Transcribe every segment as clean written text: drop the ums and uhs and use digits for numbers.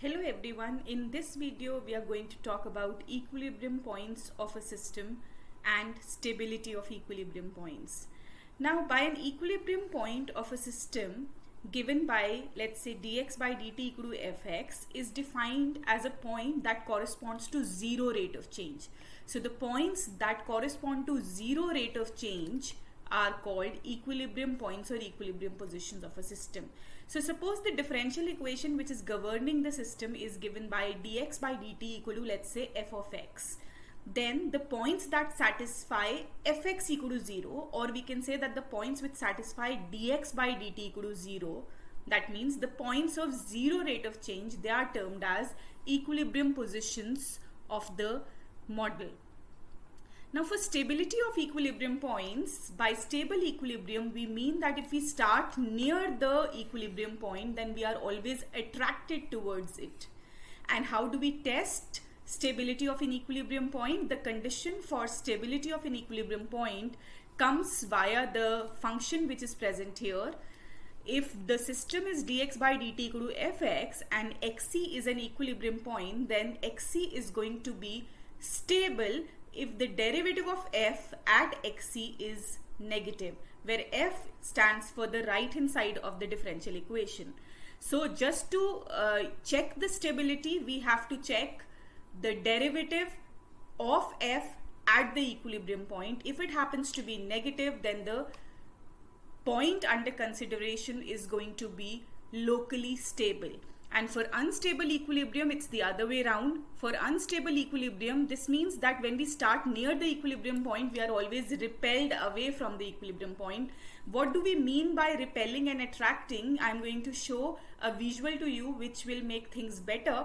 Hello everyone, in this video we are going to talk about equilibrium points of a system and stability of equilibrium points. Now by an equilibrium point of a system given by, let's say, dx by dt equal to fx is defined as a point that corresponds to zero rate of change. So the points that correspond to zero rate of change are called equilibrium points or equilibrium positions of a system. So suppose the differential equation which is governing the system is given by dx by dt equal to, let's say, f of x. Then the points that satisfy fx equal to 0, or we can say that the points which satisfy dx by dt equal to 0, that means the points of zero rate of change, they are termed as equilibrium positions of the model. Now for stability of equilibrium points, by stable equilibrium we mean that if we start near the equilibrium point, then we are always attracted towards it. And how do we test stability of an equilibrium point? The condition for stability of an equilibrium point comes via the function which is present here. If the system is dx by dt equal to fx and xc is an equilibrium point, then xc is going to be stable if the derivative of f at xc is negative, where f stands for the right hand side of the differential equation. So just to check the stability, we have to check the derivative of f at the equilibrium point. If it happens to be negative, then the point under consideration is going to be locally stable. And for unstable equilibrium, it's the other way around. For unstable equilibrium, this means that when we start near the equilibrium point, we are always repelled away from the equilibrium point. What do we mean by repelling and attracting? I'm going to show a visual to you which will make things better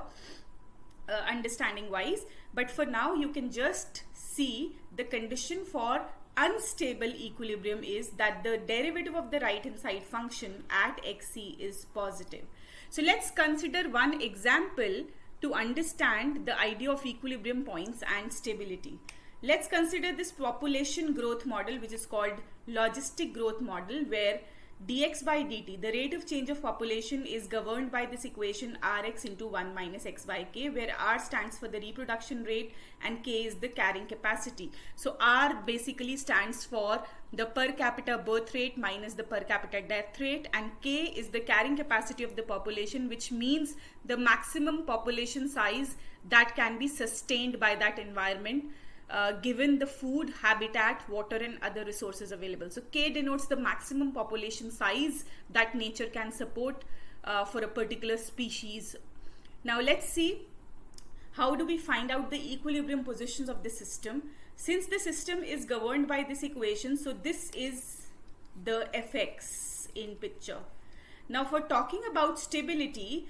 understanding wise. But for now, you can just see the condition for unstable equilibrium is that the derivative of the right hand side function at xc is positive. So let's consider one example to understand the idea of equilibrium points and stability. Let's consider this population growth model, which is called logistic growth model, where dx by dt, the rate of change of population, is governed by this equation rx into 1 minus x by k, where r stands for the reproduction rate and k is the carrying capacity. So r basically stands for the per capita birth rate minus the per capita death rate, and k is the carrying capacity of the population, which means the maximum population size that can be sustained by that environment, given the food, habitat, water and other resources available. So K denotes the maximum population size that nature can support for a particular species. Now let's see, how do we find out the equilibrium positions of the system? Since the system is governed by this equation, so this is the fx in picture. Now for talking about stability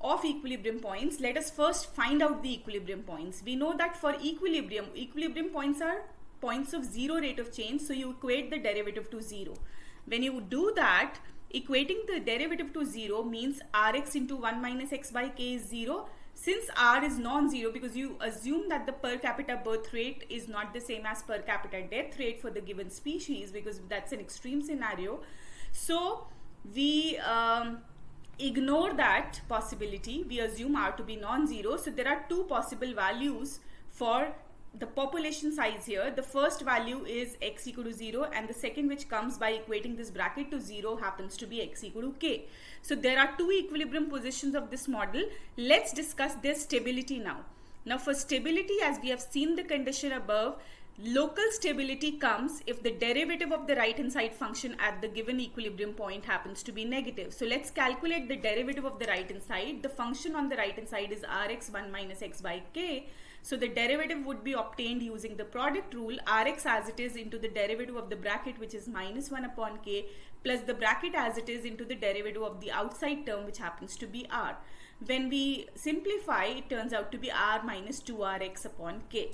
of equilibrium points, let us first find out the equilibrium points. We know that for equilibrium points are points of zero rate of change, so you equate the derivative to 0. When you do that, equating the derivative to 0 means rx into 1 minus x by k is 0. Since r is non-zero, because you assume that the per capita birth rate is not the same as per capita death rate for the given species, because that's an extreme scenario, so we ignore that possibility. We assume r to be non-zero. So there are two possible values for the population size here. The first value is x equal to 0, and the second, which comes by equating this bracket to 0, happens to be x equal to k. So there are two equilibrium positions of this model. Let's discuss their stability now. Now for stability, as we have seen the condition above, local stability comes if the derivative of the right hand side function at the given equilibrium point happens to be negative. So let's calculate the derivative of the right hand side. The function on the right hand side is rx 1 minus x by k. So the derivative would be obtained using the product rule, rx as it is into the derivative of the bracket, which is minus 1 upon k, plus the bracket as it is into the derivative of the outside term, which happens to be r. When we simplify, it turns out to be r minus 2rx upon k.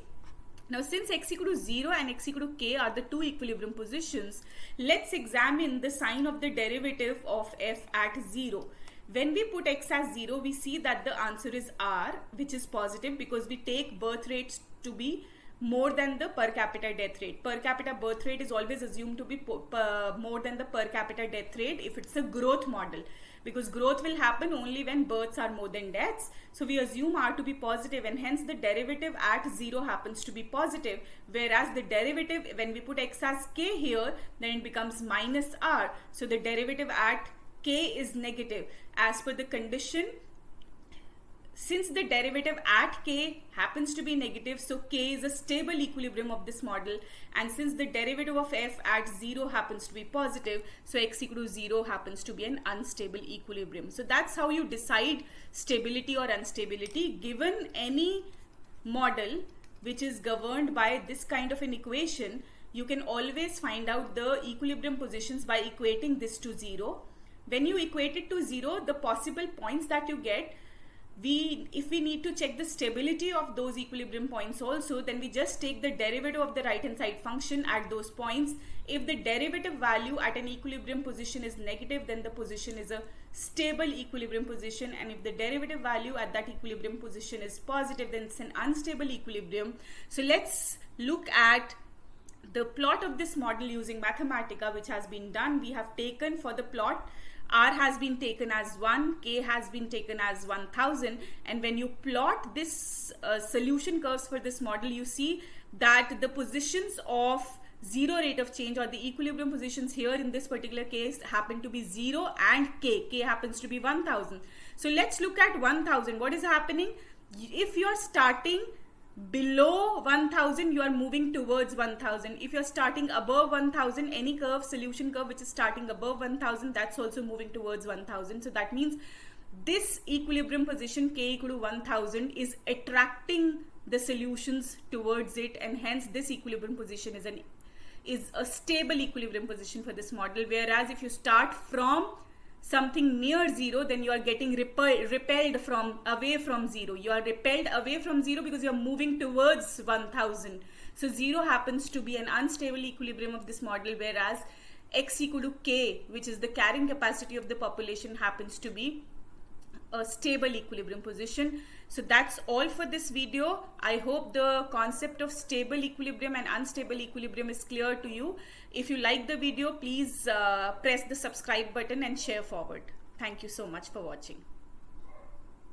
Now since x equal to 0 and x equal to k are the two equilibrium positions, let's examine the sign of the derivative of f at 0. When we put x as 0, we see that the answer is r, which is positive because we take birth rates to be more than the per capita death rate. Per capita birth rate is always assumed to be more than the per capita death rate if it's a growth model, because growth will happen only when births are more than deaths. So we assume R to be positive, and hence the derivative at 0 happens to be positive, whereas the derivative, when we put x as k here, then it becomes minus R. So the derivative at k is negative. As per the condition, since the derivative at k happens to be negative, so k is a stable equilibrium of this model, and since the derivative of f at 0 happens to be positive, so x equal to 0 happens to be an unstable equilibrium. So that's how you decide stability or instability given any model which is governed by this kind of an equation. You can always find out the equilibrium positions by equating this to 0. When you equate it to 0, the possible points that you get, if we need to check the stability of those equilibrium points also, then we just take the derivative of the right hand side function at those points. If the derivative value at an equilibrium position is negative, then the position is a stable equilibrium position, and if the derivative value at that equilibrium position is positive, then it's an unstable equilibrium. So let's look at the plot of this model using Mathematica, which has been done. We have taken for the plot, R has been taken as 1, K has been taken as 1000, and when you plot this solution curves for this model, you see that the positions of 0 rate of change, or the equilibrium positions here in this particular case, happen to be 0 and K happens to be 1000. So let's look at 1000. What is happening? If you are starting below 1000, you are moving towards 1000. If you're starting above 1000, any curve, solution curve which is starting above 1000, that's also moving towards 1000. So that means this equilibrium position k equal to 1000 is attracting the solutions towards it, and hence this equilibrium position is a stable equilibrium position for this model. Whereas if you start from something near 0, then you are getting repelled from away from 0. You are repelled away from 0 because you are moving towards 1000. So 0 happens to be an unstable equilibrium of this model, whereas x equal to k, which is the carrying capacity of the population, happens to be a stable equilibrium position. So that's all for this video. I hope the concept of stable equilibrium and unstable equilibrium is clear to you. If you like the video, please press the subscribe button and share forward. Thank you so much for watching.